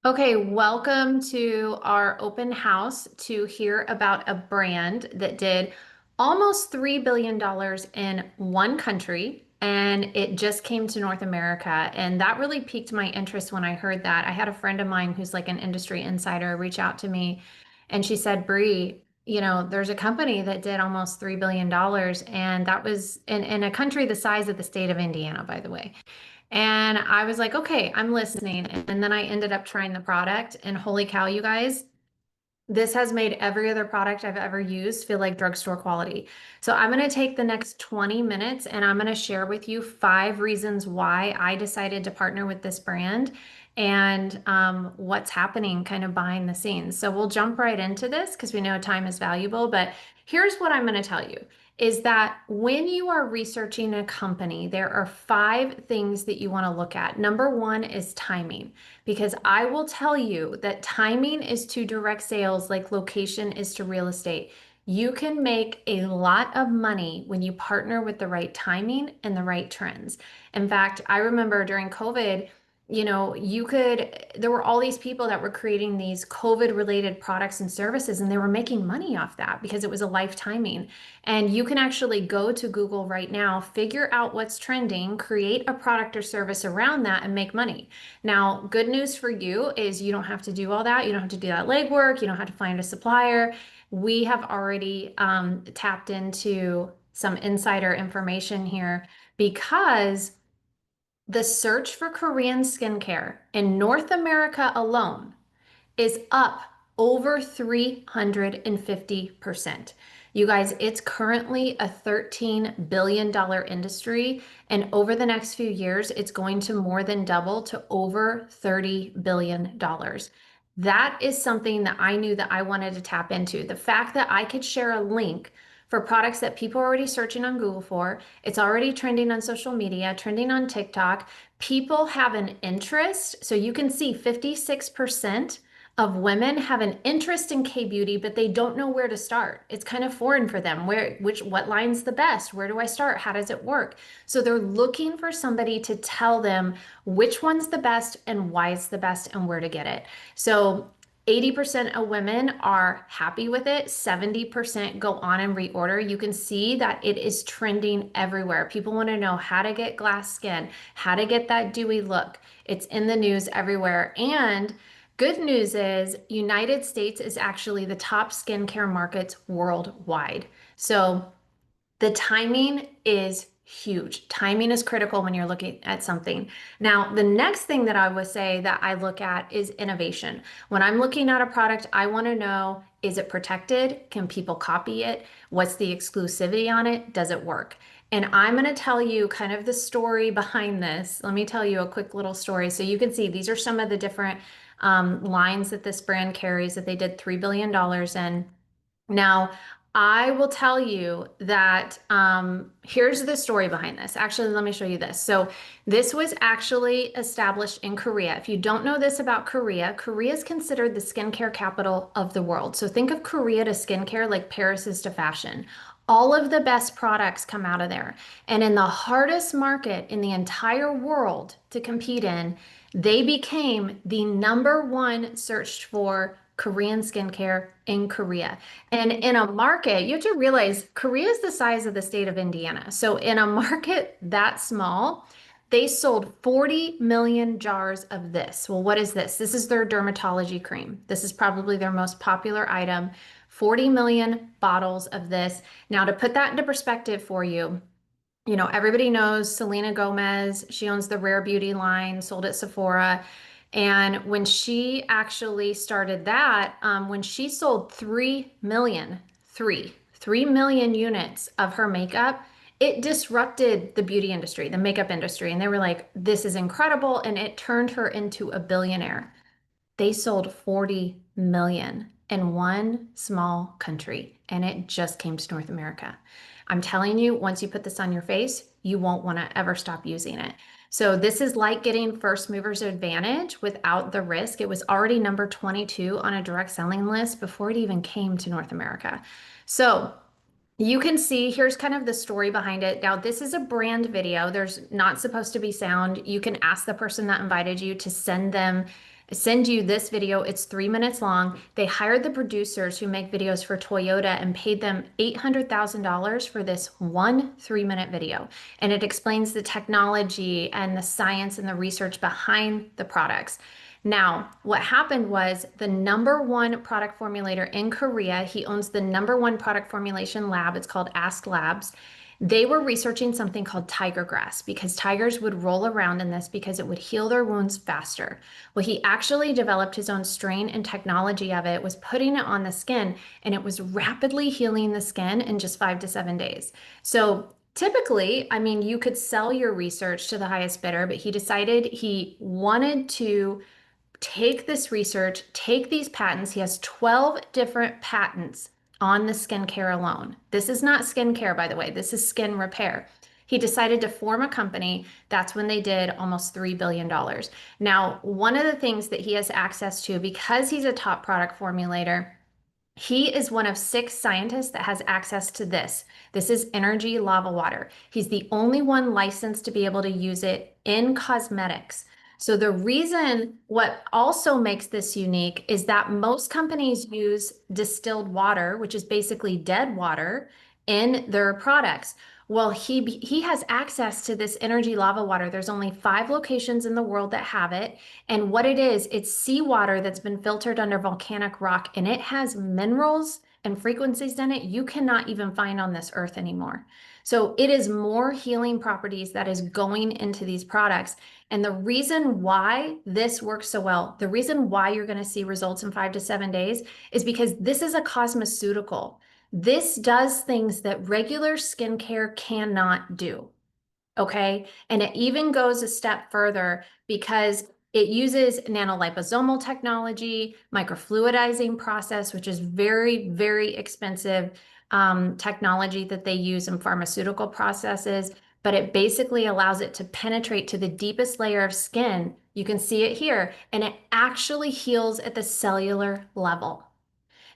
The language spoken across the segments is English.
Okay, welcome to our open house to hear about a brand that did almost $3 billion in one country, and it just came to North America. And that really piqued my interest when I heard that. I had a friend of mine who's like an industry insider reach out to me, and she said, Bree, there's a company that did almost $3 billion, and that was in a country the size of the state of Indiana, by the way. And I was like, okay, I'm listening. And then I ended up trying the product, and holy cow, you guys, this has made every other product I've ever used feel like drugstore quality. So I'm going to take the next 20 minutes and I'm going to share with you 5 reasons why I decided to partner with this brand and what's happening kind of behind the scenes. So we'll jump right into this because we know time is valuable. But here's what I'm going to tell you is that when you are researching a company, there are 5 things that you want to look at. Number one is timing, because I will tell you that timing is to direct sales like location is to real estate. You can make a lot of money when you partner with the right timing and the right trends. In fact, I remember during COVID, there were all these people that were creating these COVID related products and services, and they were making money off that because it was a life timing. And you can actually go to Google right now, figure out what's trending, create a product or service around that, and make money. Now, good news for you is you don't have to do all that. You don't have to do that legwork. You don't have to find a supplier. We have already tapped into some insider information here because the search for Korean skincare in North America alone is up over 350%. You guys, it's currently a $13 billion industry, and over the next few years, it's going to more than double to over $30 billion. That is something that I knew that I wanted to tap into. The fact that I could share a link for products that people are already searching on Google for, it's already trending on social media, trending on TikTok. People have an interest. So you can see 56% of women have an interest in K-beauty, but they don't know where to start. It's kind of foreign for them. What line's the best? Where do I start? How does it work? So they're looking for somebody to tell them which one's the best and why it's the best and where to get it. So 80% of women are happy with it. 70% go on and reorder. You can see that it is trending everywhere. People want to know how to get glass skin, how to get that dewy look. It's in the news everywhere. And good news is United States is actually the top skincare markets worldwide. So the timing is huge. Timing is critical when you're looking at something. Now, the next thing that I would say that I look at is innovation. When I'm looking at a product, I want to know, is it protected? Can people copy it? What's the exclusivity on it? Does it work? And I'm going to tell you kind of the story behind this. Let me tell you a quick little story. So you can see these are some of the different lines that this brand carries that they did $3 billion in. Now, I will tell you that here's the story behind this. Actually, let me show you this. So, this was actually established in Korea. If you don't know this about Korea, Korea is considered the skincare capital of the world. So, think of Korea to skincare like Paris is to fashion. All of the best products come out of there. And in the hardest market in the entire world to compete in, they became the number one searched for Korean skincare in Korea. And in a market, you have to realize Korea is the size of the state of Indiana. So in a market that small, they sold 40 million jars of this. Well, what is this? This is their dermatology cream. This is probably their most popular item. 40 million bottles of this. Now, to put that into perspective for you, everybody knows Selena Gomez. She owns the Rare Beauty line, sold at Sephora. And when she actually started that, when she sold 3 million units of her makeup, it disrupted the beauty industry, the makeup industry. And they were like, this is incredible. And it turned her into a billionaire. They sold 40 million in one small country, and it just came to North America. I'm telling you, once you put this on your face, you won't want to ever stop using it. So this is like getting first movers advantage without the risk. It was already number 22 on a direct selling list before it even came to North America. So You can see here's kind of the story behind it. Now, this is a brand video. There's not supposed to be sound. You can ask the person that invited you to send you this video. It's 3 minutes long. They hired the producers who make videos for Toyota and paid them $800,000 for this one 3 minute video. And it explains the technology and the science and the research behind the products. Now, what happened was the number one product formulator in Korea, he owns the number one product formulation lab. It's called Ask Labs. They were researching something called tiger grass because tigers would roll around in this because it would heal their wounds faster. Well, he actually developed his own strain and technology of it, was putting it on the skin, and it was rapidly healing the skin in just 5 to 7 days. So typically, I mean, you could sell your research to the highest bidder, but he decided he wanted to take this research, take these patents. He has 12 different patents on the skincare alone. This is not skincare, by the way. This is skin repair. He decided to form a company. That's when they did almost $3 billion. Now, one of the things that he has access to, because he's a top product formulator, he is one of 6 scientists that has access to this. This is energy lava water. He's the only one licensed to be able to use it in cosmetics. So the reason what also makes this unique is that most companies use distilled water, which is basically dead water, in their products. Well, he has access to this energy lava water. There's only 5 locations in the world that have it. And what it is, it's seawater that's been filtered under volcanic rock, and it has minerals and frequencies in it you cannot even find on this earth anymore. So it is more healing properties that is going into these products. And the reason why this works so well, the reason why you're going to see results in 5 to 7 days is because this is a cosmeceutical. This does things that regular skincare cannot do. Okay. And it even goes a step further because it uses nanoliposomal technology, microfluidizing process, which is very, very expensive technology that they use in pharmaceutical processes. But it basically allows it to penetrate to the deepest layer of skin. You can see it here, and it actually heals at the cellular level.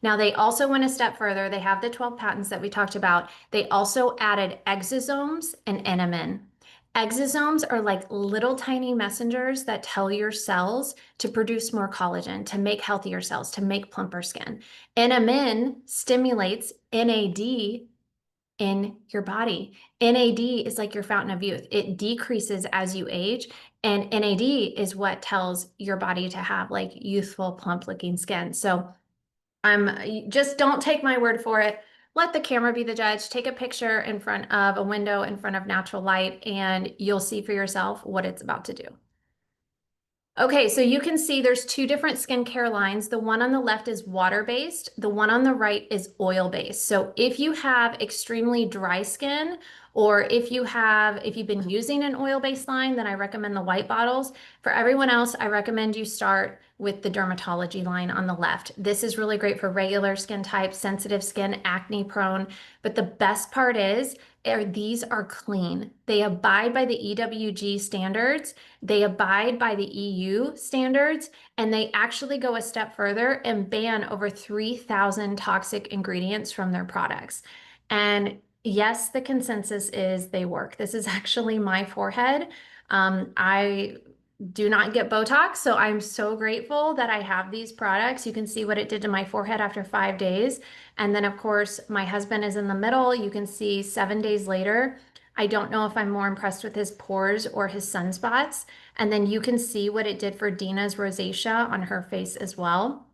Now, they also went a step further. They have the 12 patents that we talked about. They also added exosomes and NMN. Exosomes are like little tiny messengers that tell your cells to produce more collagen, to make healthier cells, to make plumper skin. NMN stimulates NAD in your body. NAD is like your fountain of youth. It decreases as you age, and NAD is what tells your body to have like youthful, plump looking skin. So just don't take my word for it. Let the camera be the judge. Take a picture in front of a window in front of natural light, and you'll see for yourself what it's about to do. Okay, so you can see there's 2 different skincare lines. The one on the left is water-based. The one on the right is oil-based. So if you have extremely dry skin, or if you've been using an oil-based line, then I recommend the white bottles. For everyone else, I recommend you start with the dermatology line on the left. This is really great for regular skin type, sensitive skin, acne prone. But the best part is, these are clean. They abide by the EWG standards. They abide by the EU standards, and they actually go a step further and ban over 3,000 toxic ingredients from their products. And yes, the consensus is they work. This is actually my forehead. I do not get Botox, so I'm so grateful that I have these products. You can see what it did to my forehead after 5 days. And then, of course, my husband is in the middle. You can see 7 days later. I don't know if I'm more impressed with his pores or his sunspots. And then you can see what it did for Dina's rosacea on her face as well.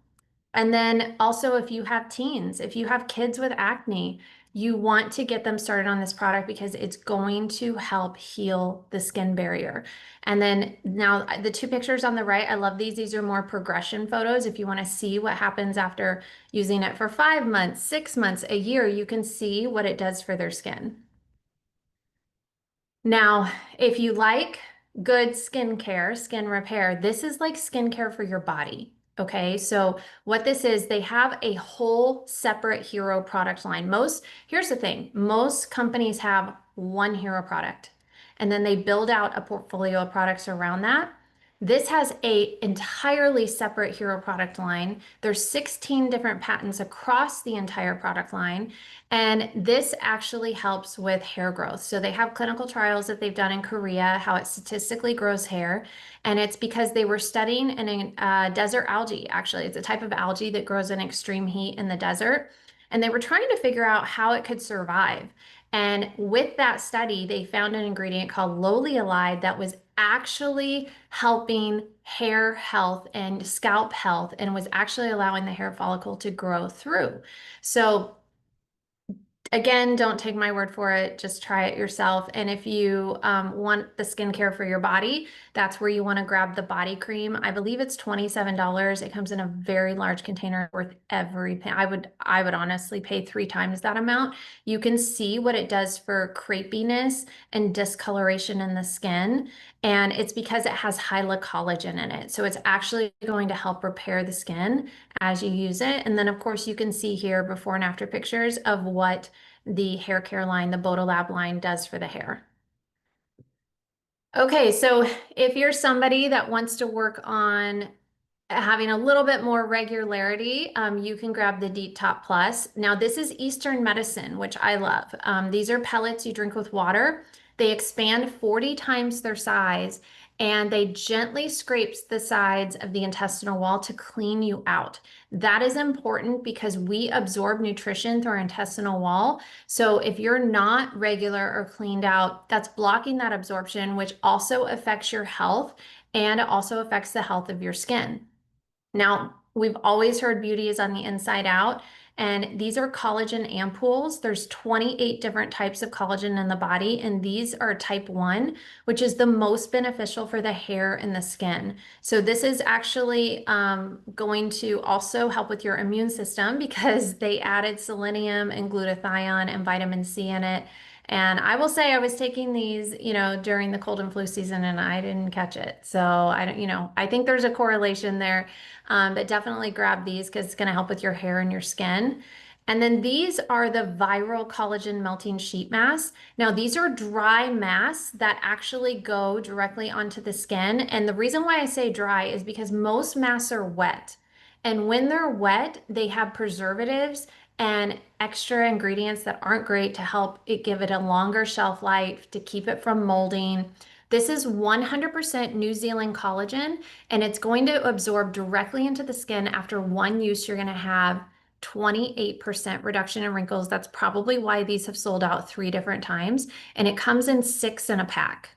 And then also, if you have teens, if you have kids with acne, you want to get them started on this product because it's going to help heal the skin barrier. And then now the 2 pictures on the right, I love these. These are more progression photos. If you want to see what happens after using it for 5 months, 6 months, a year, you can see what it does for their skin. Now, if you like good skincare, skin repair, this is like skincare for your body. Okay, so what this is, they have a whole separate hero product line. Here's the thing, most companies have one hero product, and then they build out a portfolio of products around that. This has a entirely separate hero product line. There's 16 different patents across the entire product line, and this actually helps with hair growth. So they have clinical trials that they've done in Korea, how it statistically grows hair, and it's because they were studying in desert algae. Actually, it's a type of algae that grows in extreme heat in the desert, and they were trying to figure out how it could survive. And with that study, they found an ingredient called loliolide that was actually helping hair health and scalp health and was actually allowing the hair follicle to grow through. So again, don't take my word for it. Just try it yourself. And if you want the skincare for your body, that's where you want to grab the body cream. I believe it's $27. It comes in a very large container worth every penny. I would honestly pay 3 times that amount. You can see what it does for crepiness and discoloration in the skin. And it's because it has collagen in it. So it's actually going to help repair the skin as you use it. And then, of course, you can see here before and after pictures of what the hair care line, the Lab line, does for the hair. Okay, so if you're somebody that wants to work on having a little bit more regularity, you can grab the Deep Top Plus. Now, this is Eastern medicine, which I love. These are pellets you drink with water. They expand 40 times their size, and they gently scrapes the sides of the intestinal wall to clean you out. That is important because we absorb nutrition through our intestinal wall. So if you're not regular or cleaned out, that's blocking that absorption, which also affects your health and it also affects the health of your skin. Now, we've always heard beauty is on the inside out, and these are collagen ampoules. There's 28 different types of collagen in the body, and these are type 1, which is the most beneficial for the hair and the skin. So this is actually going to also help with your immune system because they added selenium and glutathione and vitamin C in it. And I will say I was taking these, during the cold and flu season and I didn't catch it. So I don't, I think there's a correlation there. But definitely grab these because it's going to help with your hair and your skin. And then these are the viral collagen melting sheet masks. Now, these are dry masks that actually go directly onto the skin. And the reason why I say dry is because most masks are wet. And when they're wet, they have preservatives and extra ingredients that aren't great to help it give it a longer shelf life, to keep it from molding. This is 100% New Zealand collagen, and it's going to absorb directly into the skin. After one use, you're going to have 28% reduction in wrinkles. That's probably why these have sold out 3 different times, and it comes in 6 in a pack.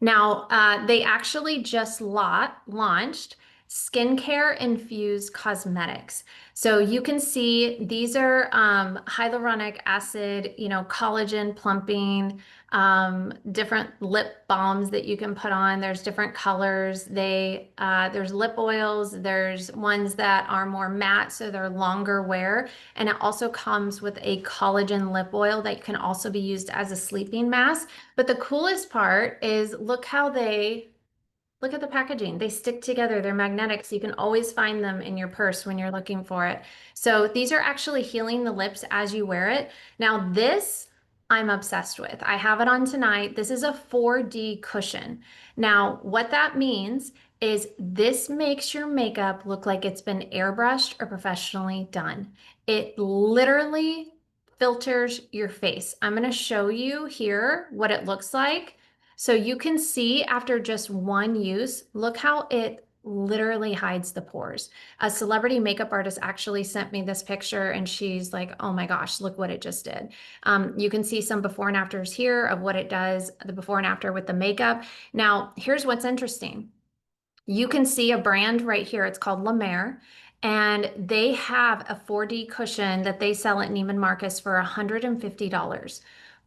Now, they actually just launched skincare infused cosmetics. So you can see these are hyaluronic acid, collagen plumping, different lip balms that you can put on. There's different colors. There's lip oils. There's ones that are more matte, so they're longer wear. And it also comes with a collagen lip oil that can also be used as a sleeping mask. But the coolest part is look at the packaging. They stick together. They're magnetic, so you can always find them in your purse when you're looking for it. So these are actually healing the lips as you wear it. Now this I'm obsessed with. I have it on tonight. This is a 4D cushion. Now, what that means is this makes your makeup look like it's been airbrushed or professionally done. It literally filters your face. I'm going to show you here what it looks like. So you can see after just one use, look how it literally hides the pores. A celebrity makeup artist actually sent me this picture and she's like, oh my gosh, look what it just did. You can see some before and afters here of what it does, the before and after with the makeup. Now, here's what's interesting. You can see a brand right here. It's called La Mer, and they have a 4D cushion that they sell at Neiman Marcus for $150.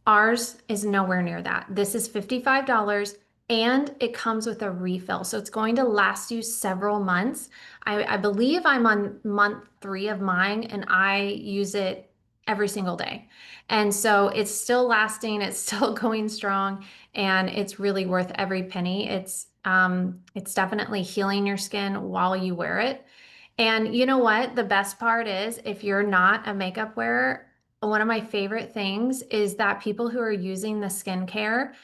Ours is nowhere near that. This is $55 and it comes with a refill. So it's going to last you several months. I believe I'm on month 3 of mine and I use it every single day. And so it's still lasting, it's still going strong, and it's really worth every penny. It's definitely healing your skin while you wear it. And you know what? The best part is if you're not a makeup wearer, one of my favorite things is that people who are using the skincare,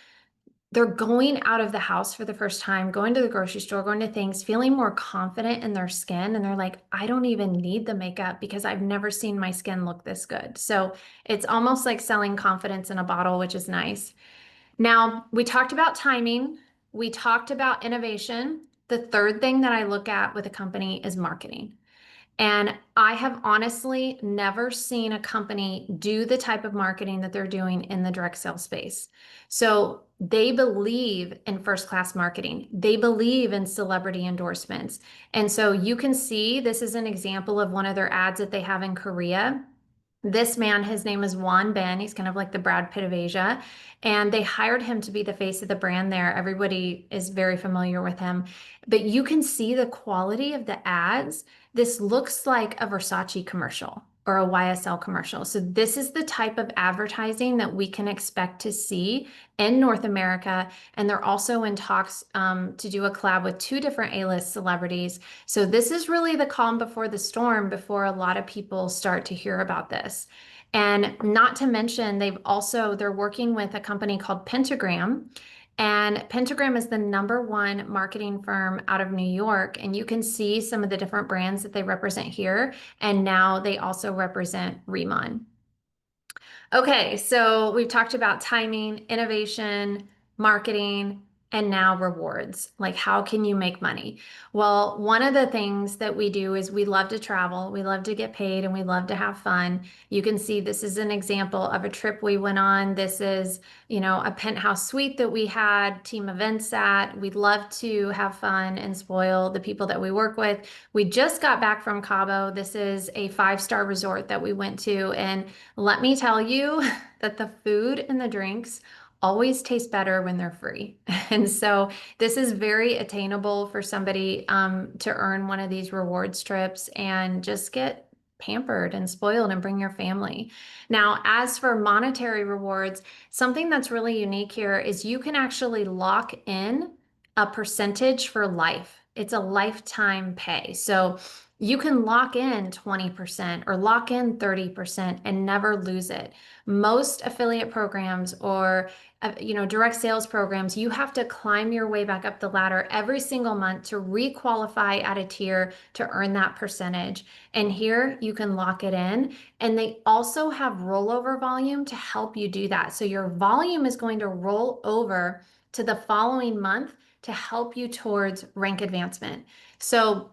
they're going out of the house for the first time, going to the grocery store, going to things, feeling more confident in their skin. And they're like, I don't even need the makeup because I've never seen my skin look this good. So it's almost like selling confidence in a bottle, which is nice. Now, we talked about timing, we talked about innovation. The third thing that I look at with a company is marketing. And I have honestly never seen a company do the type of marketing that they're doing in the direct sales space. So they believe in first class marketing, they believe in celebrity endorsements. And so you can see this is an example of one of their ads that they have in Korea. This man, his name is Juan Ben. He's kind of like the Brad Pitt of Asia. And they hired him to be the face of the brand there. Everybody is very familiar with him. But you can see the quality of the ads. This looks like a Versace commercial or a YSL commercial. So this is the type of advertising that we can expect to see in North America. And they're also in talks to do a collab with two different A-list celebrities. So this is really the calm before the storm before a lot of people start to hear about this. And not to mention, they're working with a company called Pentagram. And Pentagram is the number one marketing firm out of New York. And you can see some of the different brands that they represent here. And now they also represent Riman. Okay, so we've talked about timing, innovation, marketing, and now rewards. Like, how can you make money? Well, one of the things that we do is we love to travel, we love to get paid, and we love to have fun. You can see this is an example of a trip we went on. This is, a penthouse suite that we had team events at. We'd love to have fun and spoil the people that we work with. We just got back from Cabo. This is a five-star resort that we went to, and let me tell you that the food and the drinks always taste better when they're free. And so this is very attainable for somebody to earn one of these rewards trips and just get pampered and spoiled and bring your family. Now, as for monetary rewards, something that's really unique here is you can actually lock in a percentage for life. It's a lifetime pay. So you can lock in 20% or lock in 30% and never lose it. Most affiliate programs or direct sales programs, you have to climb your way back up the ladder every single month to re-qualify at a tier to earn that percentage. And here you can lock it in. And they also have rollover volume to help you do that. So your volume is going to roll over to the following month to help you towards rank advancement. So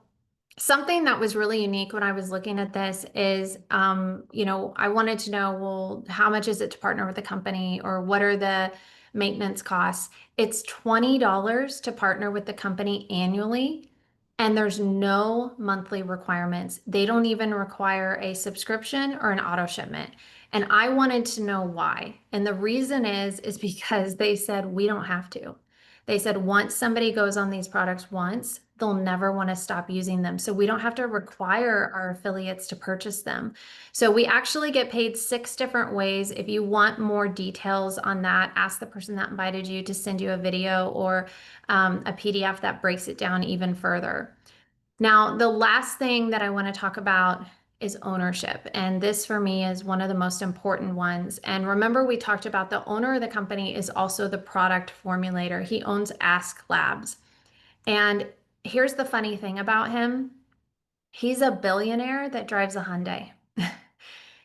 something that was really unique when I was looking at this is, I wanted to know, well, how much is it to partner with a company or what are the maintenance costs? It's $20 to partner with the company annually, and there's no monthly requirements. They don't even require a subscription or an auto shipment. And I wanted to know why. And the reason is because they said we don't have to. They said once somebody goes on these products once, they'll never want to stop using them. So we don't have to require our affiliates to purchase them. So we actually get paid 6 different ways. If you want more details on that, ask the person that invited you to send you a video or a PDF that breaks it down even further. Now, the last thing that I want to talk about is ownership. And this for me is one of the most important ones. And remember, we talked about the owner of the company is also the product formulator. He owns Ask Labs. And here's the funny thing about him. He's a billionaire that drives a Hyundai.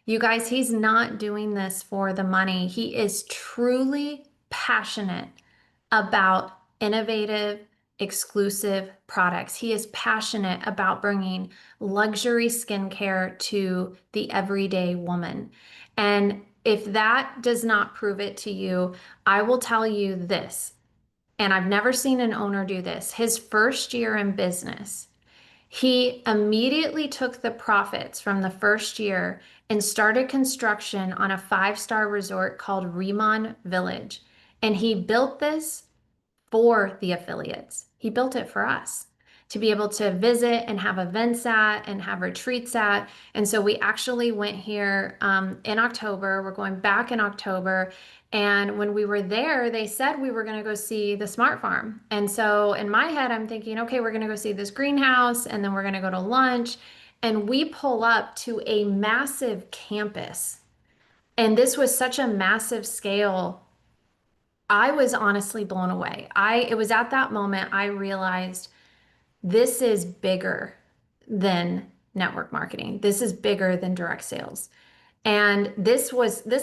You guys, he's not doing this for the money. He is truly passionate about innovative, exclusive products. He is passionate about bringing luxury skincare to the everyday woman. And if that does not prove it to you, I will tell you this, and I've never seen an owner do this. His first year in business, he immediately took the profits from the first year and started construction on a 5-star resort called Reman Village. And he built this for the affiliates. He built it for us to be able to visit and have events at and have retreats at. And so we actually went here in October. We're going back in October. And when we were there, they said we were going to go see the smart farm. And so in my head, I'm thinking, okay, we're going to go see this greenhouse and then we're going to go to lunch. And we pull up to a massive campus. And this was such a massive scale I was honestly blown away. It was at that moment I realized this is bigger than network marketing. This is bigger than direct sales. And this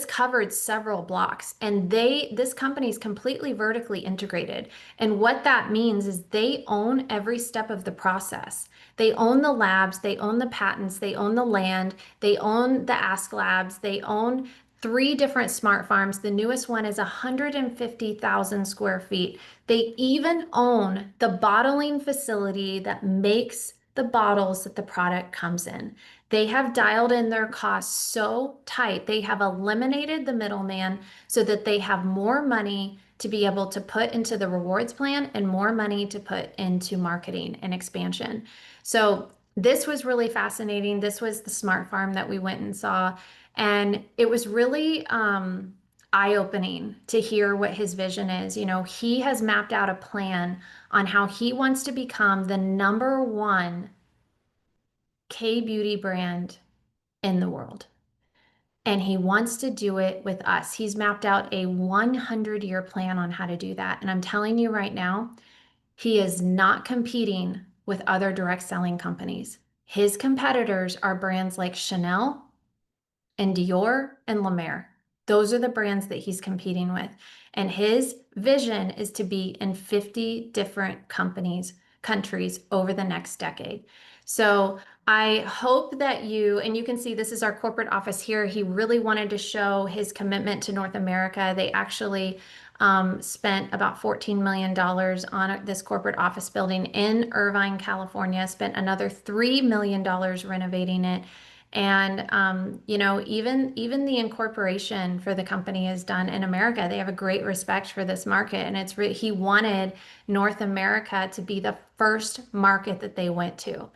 covered several blocks, and this company is completely vertically integrated. And what that means is they own every step of the process. They own the labs, they own the patents, they own the land, they own the Ask Labs, they own three different smart farms. The newest one is 150,000 square feet. They even own the bottling facility that makes the bottles that the product comes in. They have dialed in their costs so tight. They have eliminated the middleman so that they have more money to be able to put into the rewards plan and more money to put into marketing and expansion. So this was really fascinating. This was the smart farm that we went and saw. And it was really eye-opening to hear what his vision is. You know, he has mapped out a plan on how he wants to become the number one K beauty brand in the world. And he wants to do it with us. He's mapped out a 100-year plan on how to do that. And I'm telling you right now, he is not competing with other direct selling companies. His competitors are brands like Chanel and Dior and La Mer. Those are the brands that he's competing with. And his vision is to be in 50 different countries over the next decade. So I hope that and you can see this is our corporate office here. He really wanted to show his commitment to North America. They actually spent about $14 million on this corporate office building in Irvine, California, spent another $3 million renovating it. And you know, even the incorporation for the company is done in America. They have a great respect for this market, and he wanted North America to be the first market that they went to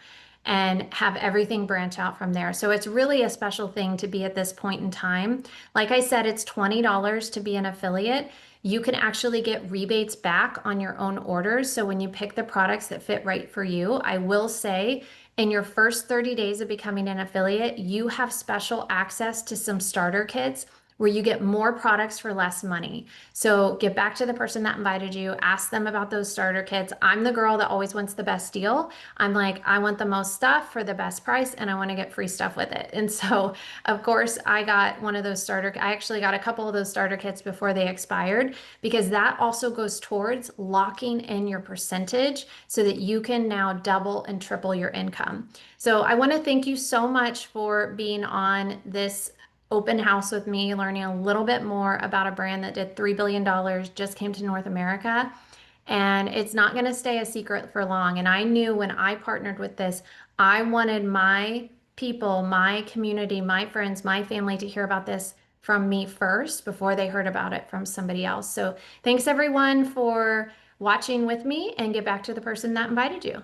and have everything branch out from there. So it's really a special thing to be at this point in time. Like I said, it's $20 to be an affiliate. You can actually get rebates back on your own orders. So when you pick the products that fit right for you, I will say in your first 30 days of becoming an affiliate, you have special access to some starter kits where you get more products for less money. So get back to the person that invited you, ask them about those starter kits. I'm the girl that always wants the best deal. I'm like, I want the most stuff for the best price and I want to get free stuff with it. And so, of course, I got one of those I actually got a couple of those starter kits before they expired because that also goes towards locking in your percentage so that you can now double and triple your income. So I want to thank you so much for being on this open house with me, learning a little bit more about a brand that did $3 billion, just came to North America. And it's not going to stay a secret for long. And I knew when I partnered with this, I wanted my people, my community, my friends, my family to hear about this from me first before they heard about it from somebody else. So thanks everyone for watching with me and get back to the person that invited you.